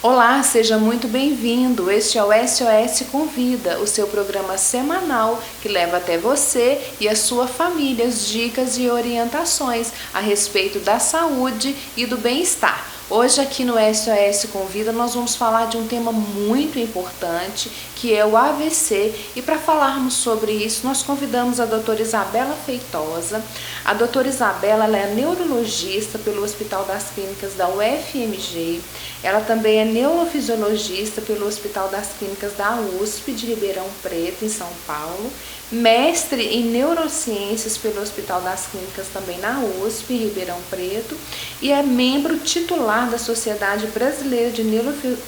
Olá, seja muito bem-vindo. Este é o SOS Convida, o seu programa semanal que leva até você e a sua família as dicas e orientações a respeito da saúde e do bem-estar. Hoje aqui no SOS Convida nós vamos falar de um tema muito importante, que é o AVC, e para falarmos sobre isso nós convidamos a doutora Isabela Feitosa. A doutora Isabela ela é neurologista pelo Hospital das Clínicas da UFMG, ela também é neurofisiologista pelo Hospital das Clínicas da USP de Ribeirão Preto, em São Paulo, mestre em neurociências pelo Hospital das Clínicas também na USP, em Ribeirão Preto, e é membro titular da Sociedade Brasileira de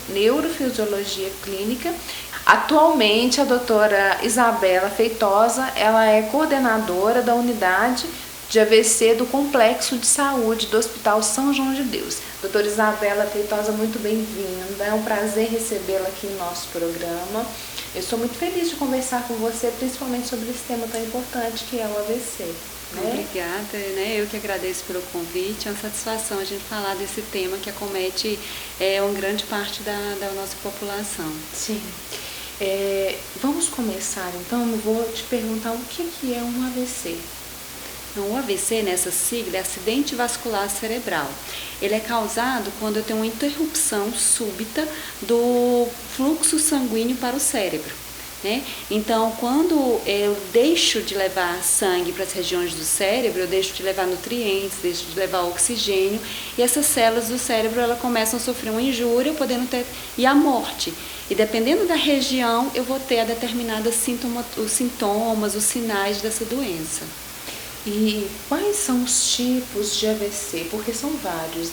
Neurofisiologia Clínica. Atualmente, a doutora Isabela Feitosa, ela é coordenadora da unidade de AVC do Complexo de Saúde do Hospital São João de Deus. Doutora Isabela Feitosa, muito bem-vinda, é um prazer recebê-la aqui no nosso programa. Eu estou muito feliz de conversar com você, principalmente sobre esse tema tão importante que é o AVC. Obrigada, eu que agradeço pelo convite, é uma satisfação a gente falar desse tema que acomete uma grande parte da nossa população. Sim. Vamos começar então, eu vou te perguntar o que é um AVC. O AVC, nessa sigla, é acidente vascular cerebral. Ele é causado quando eu tenho uma interrupção súbita do fluxo sanguíneo para o cérebro. Então, quando eu deixo de levar sangue para as regiões do cérebro, eu deixo de levar nutrientes, deixo de levar oxigênio, e essas células do cérebro elas começam a sofrer uma injúria, podendo ter e a morte. E dependendo da região, eu vou ter a determinados sintomas, os sinais dessa doença. E quais são os tipos de AVC? Porque são vários,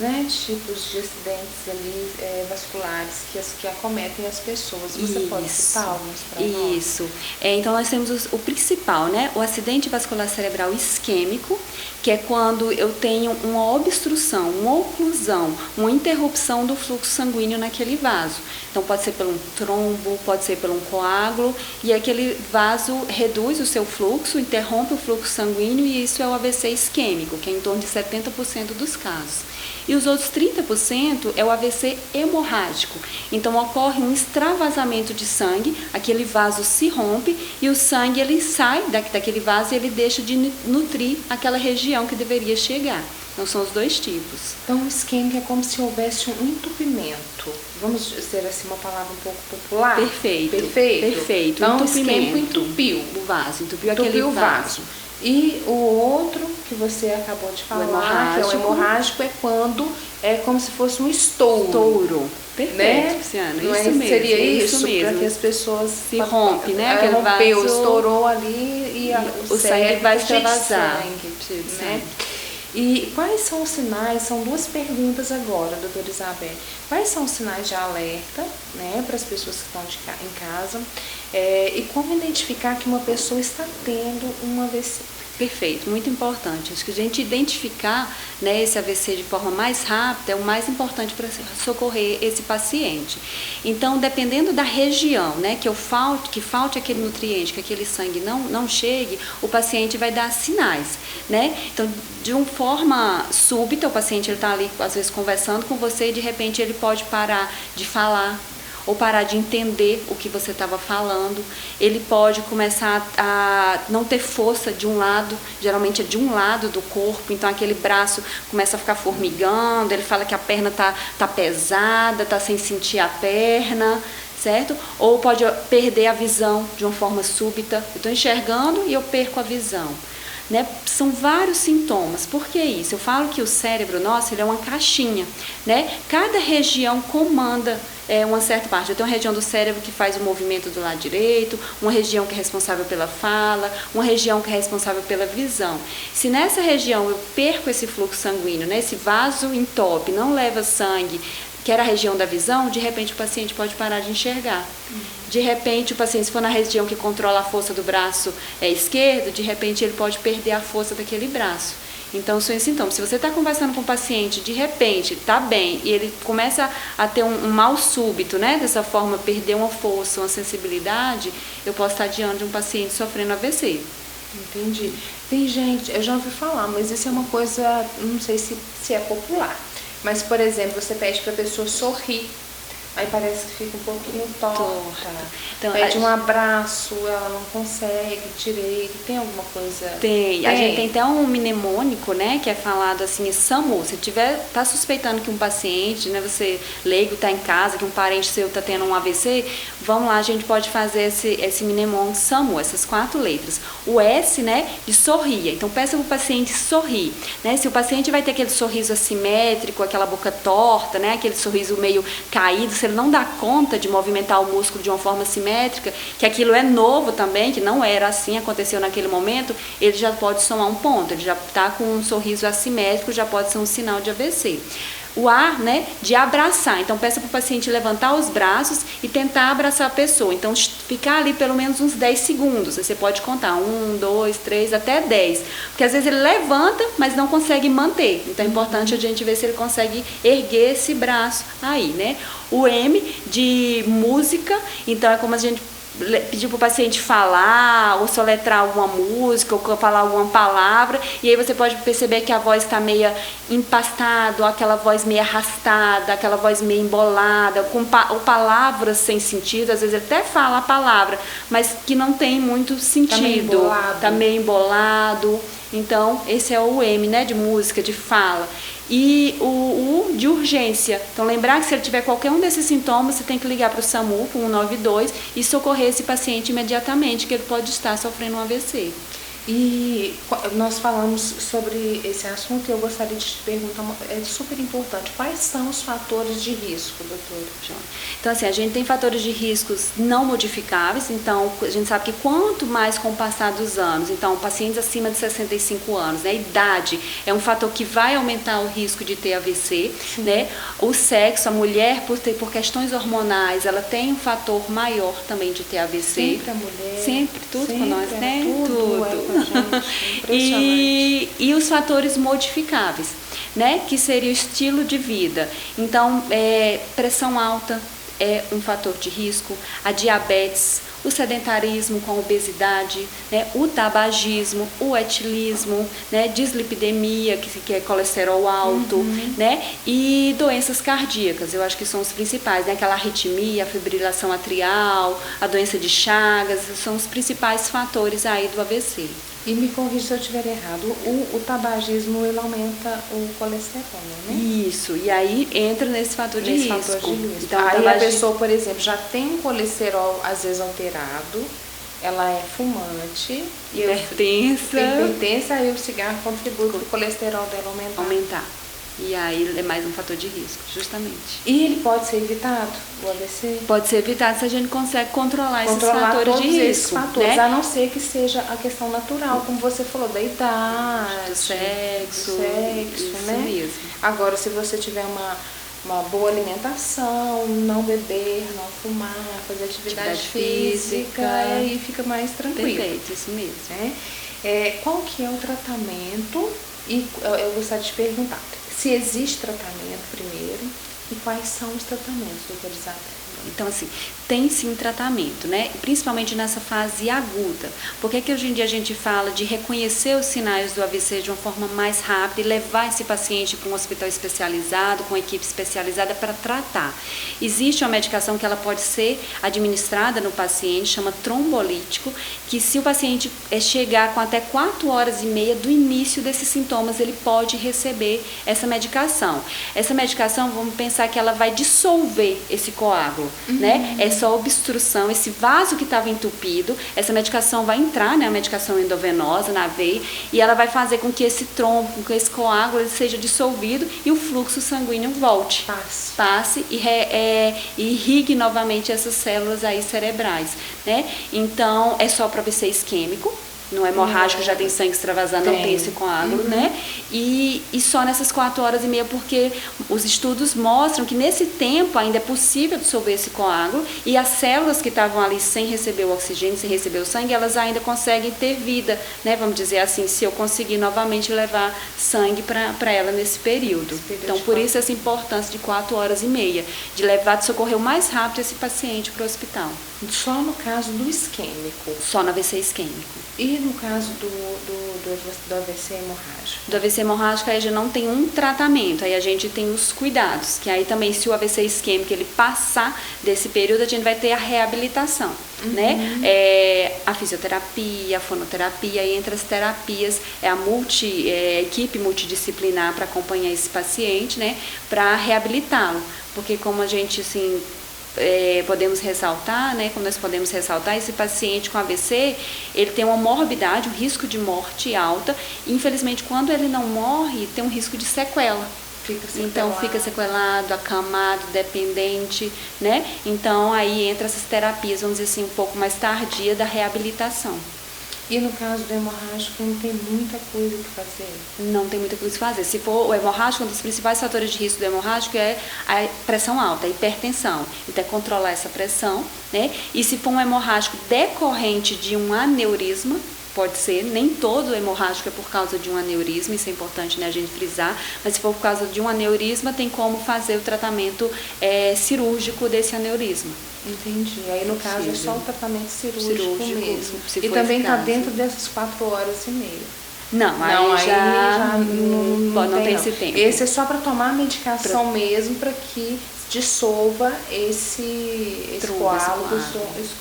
tipos de acidentes ali, vasculares que acometem as pessoas. Você pode citar alguns para nós? Isso. Então, nós temos o principal, o acidente vascular cerebral isquêmico, que é quando eu tenho uma obstrução, uma oclusão, uma interrupção do fluxo sanguíneo naquele vaso. Então, pode ser por um trombo, pode ser por um coágulo, e aquele vaso reduz o seu fluxo, interrompe o fluxo sanguíneo, e isso é o AVC isquêmico, que é em torno de 70% dos casos. E os outros 30% é o AVC hemorrágico. Então, ocorre um extravasamento de sangue, aquele vaso se rompe e o sangue ele sai daquele vaso e ele deixa de nutrir aquela região que deveria chegar. Então, são os dois tipos. Então, o isquêmico é como se houvesse um entupimento. Vamos dizer assim, uma palavra um pouco popular? Perfeito. Então, o isquêmico entupiu o vaso, entupiu aquele vaso. E o outro que você acabou de falar, que é o hemorrágico, é quando é como se fosse um estouro. Perfeito, Luciana. Não isso mesmo. Seria isso mesmo. Para que as pessoas se rompe, Aquele rompeu, vaso, estourou ali e o sangue vai extravasar. E quais são os sinais? São duas perguntas agora, doutora Isabel. Quais são os sinais de alerta, para as pessoas que estão em casa? E como identificar que uma pessoa está tendo um AVC? Perfeito, muito importante. Acho que a gente identificar esse AVC de forma mais rápida é o mais importante para socorrer esse paciente. Então, dependendo da região, que falte aquele nutriente, que aquele sangue não chegue, o paciente vai dar sinais, Então, de uma forma súbita, o paciente está ali, às vezes, conversando com você e, de repente, ele pode parar de falar, ou parar de entender o que você estava falando. Ele pode começar a não ter força de um lado, geralmente é de um lado do corpo, então aquele braço começa a ficar formigando, ele fala que a perna tá pesada, tá sem sentir a perna, certo? Ou pode perder a visão de uma forma súbita. Eu estou enxergando e eu perco a visão. São vários sintomas. Por que isso? Eu falo que o cérebro nosso ele é uma caixinha, Cada região comanda uma certa parte. Eu tenho uma região do cérebro que faz o movimento do lado direito, uma região que é responsável pela fala, uma região que é responsável pela visão. Se nessa região eu perco esse fluxo sanguíneo, esse vaso entope, não leva sangue, que era a região da visão, de repente o paciente pode parar de enxergar. De repente, o paciente, se for na região que controla a força do braço esquerdo, de repente ele pode perder a força daquele braço. Então, são esses sintomas. Se você está conversando com o paciente, de repente, está bem, e ele começa a ter um mal súbito, dessa forma, perder uma força, uma sensibilidade, eu posso estar diante de um paciente sofrendo AVC. Entendi. Tem gente, eu já ouvi falar, mas isso é uma coisa, não sei se é popular. Mas, por exemplo, você pede para a pessoa sorrir. aí parece que fica um pouquinho torta. Então, Pede um abraço, ela não consegue direito. Tem alguma coisa? Tem. A gente tem até um mnemônico, né, que é falado assim, SAMU. Se tá suspeitando que um paciente, né, você leigo tá em casa, que um parente seu tá tendo um AVC, vamos lá, a gente pode fazer esse mnemônico SAMU, essas 4 letras. O S, né, de sorria. Então peça para o paciente sorrir, né? Se o paciente vai ter aquele sorriso assimétrico, aquela boca torta, né, aquele sorriso meio caído, se ele não dá conta de movimentar o músculo de uma forma simétrica, que aquilo é novo também, que não era assim, aconteceu naquele momento, ele já pode somar um ponto, ele já está com um sorriso assimétrico, já pode ser um sinal de AVC. O A, né, de abraçar. Então, peça para o paciente levantar os braços e tentar abraçar a pessoa. Então, ficar ali pelo menos uns 10 segundos. Você pode contar 1, 2, 3, até 10. Porque às vezes ele levanta, mas não consegue manter. Então, é importante a gente ver se ele consegue erguer esse braço aí, né? O M, de música. Então, é como a gente pedir para o paciente falar, ou soletrar alguma música, ou falar alguma palavra, e aí você pode perceber que a voz está meio empastada, ou aquela voz meio arrastada, aquela voz meio embolada, ou palavras sem sentido. Às vezes ele até fala a palavra, mas que não tem muito sentido. Tá meio embolado. Então, esse é o M, né, de música, de fala. E o U de urgência. Então, lembrar que se ele tiver qualquer um desses sintomas, você tem que ligar para o SAMU, para o 192, e socorrer esse paciente imediatamente, que ele pode estar sofrendo um AVC. E nós falamos sobre esse assunto e eu gostaria de te perguntar, é super importante, quais são os fatores de risco, doutora? Então, assim, a gente tem fatores de riscos não modificáveis, então a gente sabe que quanto mais com o passar dos anos, então pacientes acima de 65 anos, né, idade é um fator que vai aumentar o risco de ter AVC, né? O sexo, a mulher, por questões hormonais, ela tem um fator maior também de ter AVC. Sempre a mulher. Sempre, tudo com nós, né? Tudo. E os fatores modificáveis, né, que seria o estilo de vida. Então, pressão alta é um fator de risco, a diabetes, o sedentarismo com a obesidade, né, o tabagismo, o etilismo, né, dislipidemia, que é colesterol alto, né, e doenças cardíacas. Eu acho que são os principais, né, aquela arritmia, a fibrilação atrial, a doença de Chagas, são os principais fatores aí do AVC. E me corrija se eu estiver errado, o tabagismo ele aumenta o colesterol, né? Isso, e aí entra nesse fator de risco. Então, aí a pessoa, por exemplo, já tem um colesterol às vezes alterado, ela é fumante, hipertensa, aí o cigarro contribui para o colesterol dela aumentar. E aí é mais um fator de risco, justamente. E ele pode ser evitado, o AVC? Pode ser evitado se a gente consegue controlar esses fatores de risco. Esses fatores, né? A não ser que seja a questão natural, como você falou, da idade, do sexo, isso, né? Mesmo. Agora, se você tiver uma boa alimentação, não beber, não fumar, fazer atividade física, aí fica mais tranquilo. Perfeito, isso mesmo. Qual que é o tratamento? E eu gostaria de perguntar se existe tratamento primeiro e quais são os tratamentos, doutora Isabela? Então, assim, tem sim tratamento, né? Principalmente nessa fase aguda. Por que hoje em dia a gente fala de reconhecer os sinais do AVC de uma forma mais rápida e levar esse paciente para um hospital especializado, com equipe especializada para tratar? Existe uma medicação que ela pode ser administrada no paciente, chama trombolítico, que se o paciente chegar com até 4 horas e meia do início desses sintomas, ele pode receber essa medicação. Essa medicação, vamos pensar que ela vai dissolver esse coágulo. Né? É só obstrução, esse vaso que estava entupido, essa medicação vai entrar, né, a medicação endovenosa na veia, e ela vai fazer com que esse trombo, com que esse coágulo ele seja dissolvido e o fluxo sanguíneo volte, passe e irrigue novamente essas células aí cerebrais, né? Então, é só para AVC isquêmico. No hemorrágico já tem sangue extravasando, não tem esse coágulo, né? E só nessas 4 horas e meia, porque os estudos mostram que nesse tempo ainda é possível dissolver esse coágulo e as células que estavam ali sem receber o oxigênio, sem receber o sangue, elas ainda conseguem ter vida, né? Vamos dizer assim, se eu conseguir novamente levar sangue para ela nesse período. Então, por isso essa importância de 4 horas e meia, de socorrer o mais rápido esse paciente para o hospital. Só no caso do isquêmico? Só no AVC isquêmico. E no caso do AVC hemorrágico? Do AVC hemorrágico, aí a gente não tem um tratamento, aí a gente tem os cuidados, que aí também, se o AVC isquêmico ele passar desse período, a gente vai ter a reabilitação, né? A fisioterapia, a fonoterapia, e entre as terapias é a equipe multidisciplinar para acompanhar esse paciente, né? Para reabilitá-lo, porque como a gente, assim, podemos ressaltar, né, como nós podemos ressaltar, esse paciente com AVC, ele tem uma morbidade, um risco de morte alta, e infelizmente quando ele não morre, tem um risco de sequela. Então fica sequelado, acamado, dependente, né? Então aí entra essas terapias, vamos dizer assim, um pouco mais tardia da reabilitação. E no caso do hemorrágico, não tem muita coisa que fazer? Não tem muita coisa que fazer. Se for o hemorrágico, um dos principais fatores de risco do hemorrágico é a pressão alta, a hipertensão. Então, é controlar essa pressão, né? E se for um hemorrágico decorrente de um aneurisma, pode ser, nem todo hemorrágico é por causa de um aneurisma, isso é importante, né, a gente frisar, mas se for por causa de um aneurisma, tem como fazer o tratamento cirúrgico desse aneurisma. Entendi. Aí no caso é só o tratamento cirúrgico mesmo. E também está dentro dessas 4 horas e meia. Não, aí já não tem esse tempo. Esse é só para tomar a medicação mesmo, para que dissolva esse coágulo, esse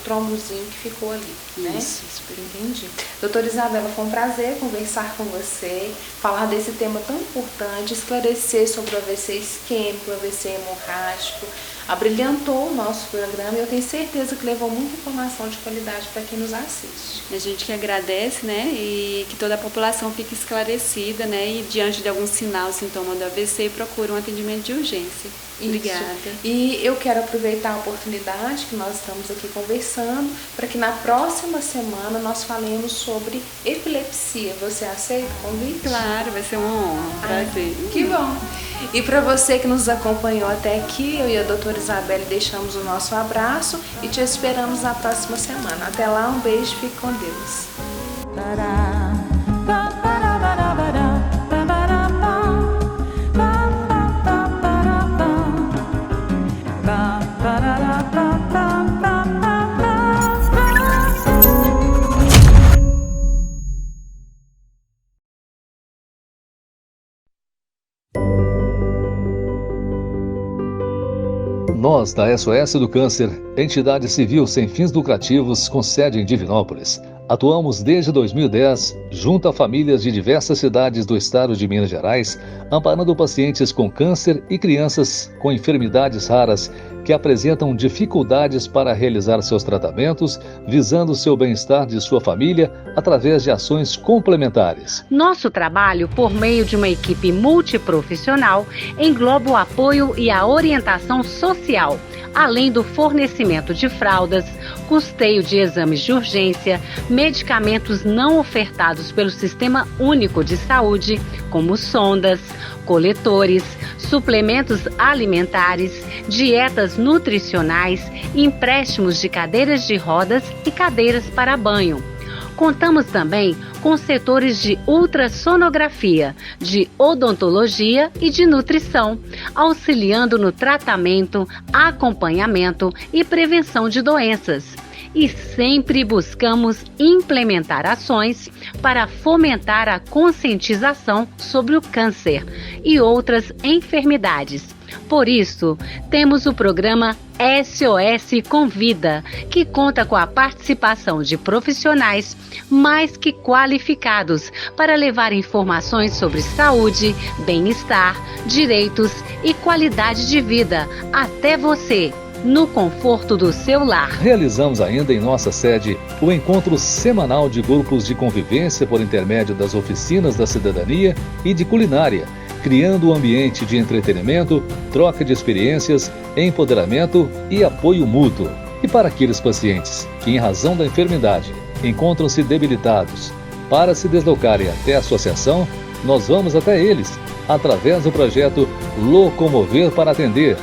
trombozinho que ficou ali, né? Isso. Entendi. Doutora Isabela, foi um prazer conversar com você, falar desse tema tão importante, esclarecer sobre o AVC isquêmico, o AVC hemorrágico. Abrilhantou o nosso programa e eu tenho certeza que levou muita informação de qualidade para quem nos assiste. A gente que agradece, né, e que toda a população fique esclarecida, né, e diante de algum sinal, sintoma do AVC, procure um atendimento de urgência. Obrigada. E eu quero aproveitar a oportunidade que nós estamos aqui conversando para que na próxima semana nós falemos sobre epilepsia. Você aceita o convite? Claro, vai ser uma honra, um prazer. Que bom! E para você que nos acompanhou até aqui, eu e a doutora Isabela deixamos o nosso abraço e te esperamos na próxima semana. Até lá, um beijo, fique com Deus. Nós, da SOS do Câncer, entidade civil sem fins lucrativos com sede em Divinópolis, atuamos desde 2010 junto a famílias de diversas cidades do estado de Minas Gerais, amparando pacientes com câncer e crianças com enfermidades raras que apresentam dificuldades para realizar seus tratamentos, visando o seu bem-estar de sua família através de ações complementares. Nosso trabalho, por meio de uma equipe multiprofissional, engloba o apoio e a orientação social, além do fornecimento de fraldas, custeio de exames de urgência, medicamentos não ofertados pelo Sistema Único de Saúde, como sondas, coletores, suplementos alimentares, dietas nutricionais, empréstimos de cadeiras de rodas e cadeiras para banho. Contamos também com setores de ultrassonografia, de odontologia e de nutrição, auxiliando no tratamento, acompanhamento e prevenção de doenças. E sempre buscamos implementar ações para fomentar a conscientização sobre o câncer e outras enfermidades. Por isso, temos o programa SOS Convida, que conta com a participação de profissionais mais que qualificados para levar informações sobre saúde, bem-estar, direitos e qualidade de vida até você, no conforto do seu lar. Realizamos ainda em nossa sede o encontro semanal de grupos de convivência por intermédio das oficinas da cidadania e de culinária, criando um ambiente de entretenimento, troca de experiências, empoderamento e apoio mútuo. E para aqueles pacientes que, em razão da enfermidade, encontram-se debilitados, para se deslocarem até a associação, nós vamos até eles, através do projeto Locomover para Atender.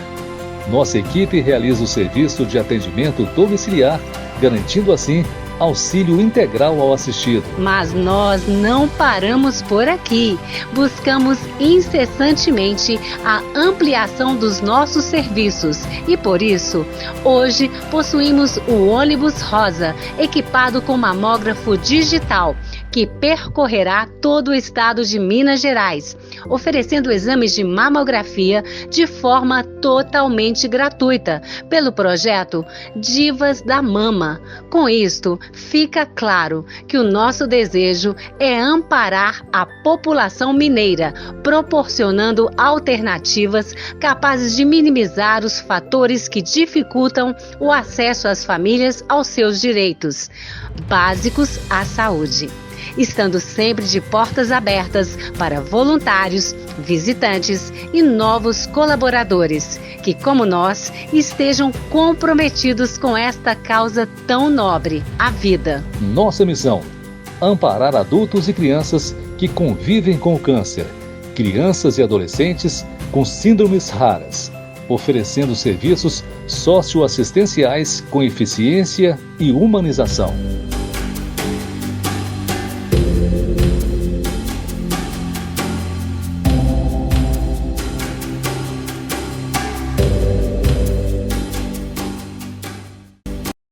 Nossa equipe realiza o serviço de atendimento domiciliar, garantindo assim auxílio integral ao assistido. Mas nós não paramos por aqui. Buscamos incessantemente a ampliação dos nossos serviços e, por isso, hoje possuímos o ônibus rosa, equipado com mamógrafo digital, que percorrerá todo o estado de Minas Gerais, oferecendo exames de mamografia de forma totalmente gratuita, pelo projeto Divas da Mama. Com isto, fica claro que o nosso desejo é amparar a população mineira, proporcionando alternativas capazes de minimizar os fatores que dificultam o acesso às famílias aos seus direitos básicos à saúde, estando sempre de portas abertas para voluntários, visitantes e novos colaboradores que, como nós, estejam comprometidos com esta causa tão nobre, a vida. Nossa missão: amparar adultos e crianças que convivem com o câncer, crianças e adolescentes com síndromes raras, oferecendo serviços socioassistenciais com eficiência e humanização.